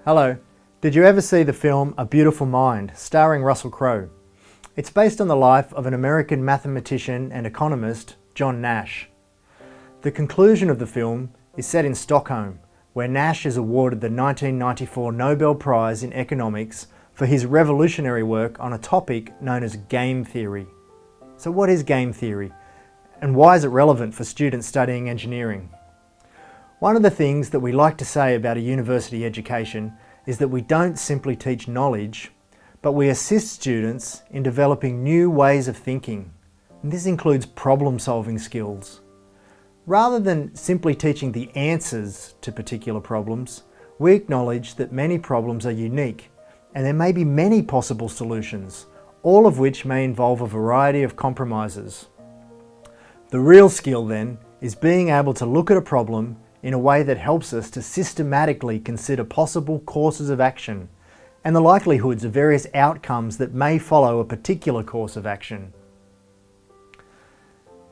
Hello. Did you ever see the film A Beautiful Mind, starring Russell Crowe? It's based on the life of an American mathematician and economist, John Nash. The conclusion of the film is set in Stockholm, where Nash is awarded the 1994 Nobel Prize in Economics for his revolutionary work on a topic known as game theory. So what is game theory, and why is it relevant for students studying engineering? One of the things that we like to say about a university education is that we don't simply teach knowledge, but we assist students in developing new ways of thinking. And this includes problem-solving skills. Rather than simply teaching the answers to particular problems, we acknowledge that many problems are unique, and there may be many possible solutions, all of which may involve a variety of compromises. The real skill then is being able to look at a problem in a way that helps us to systematically consider possible courses of action and the likelihoods of various outcomes that may follow a particular course of action.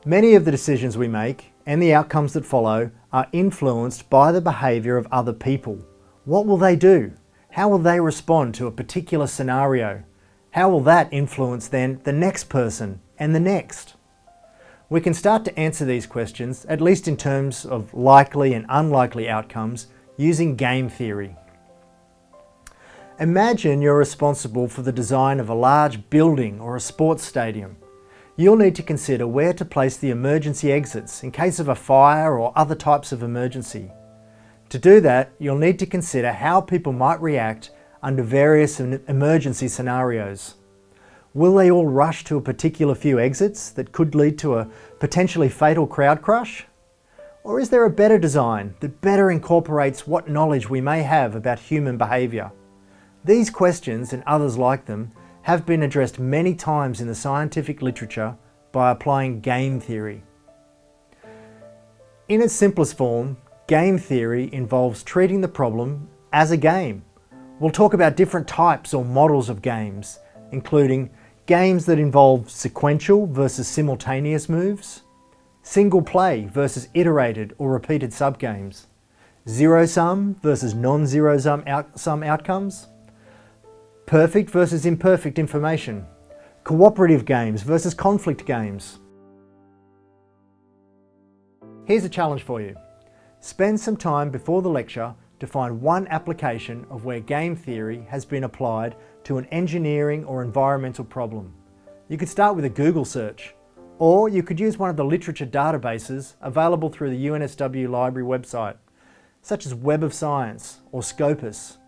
Many of the decisions we make and the outcomes that follow are influenced by the behaviour of other people. What will they do? How will they respond to a particular scenario? How will that influence then the next person and the next? We can start to answer these questions, at least in terms of likely and unlikely outcomes, using game theory. Imagine you're responsible for the design of a large building or a sports stadium. You'll need to consider where to place the emergency exits in case of a fire or other types of emergency. To do that, you'll need to consider how people might react under various emergency scenarios. Will they all rush to a particular few exits that could lead to a potentially fatal crowd crush? Or is there a better design that better incorporates what knowledge we may have about human behaviour? These questions and others like them have been addressed many times in the scientific literature by applying game theory. In its simplest form, game theory involves treating the problem as a game. We'll talk about different types or models of games, including games that involve sequential versus simultaneous moves, single play versus iterated or repeated subgames, zero-sum versus non-zero-sum outcomes, perfect versus imperfect information, cooperative games versus conflict games. Here's a challenge for you. Spend some time before the lecture to find one application of where game theory has been applied to an engineering or environmental problem. You could start with a Google search, or you could use one of the literature databases available through the UNSW library website, such as Web of Science or Scopus.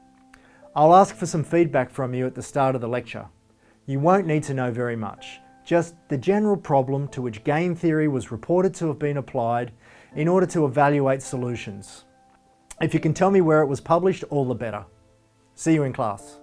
I'll ask for some feedback from you at the start of the lecture. You won't need to know very much, just the general problem to which game theory was reported to have been applied in order to evaluate solutions. If you can tell me where it was published, all the better. See you in class.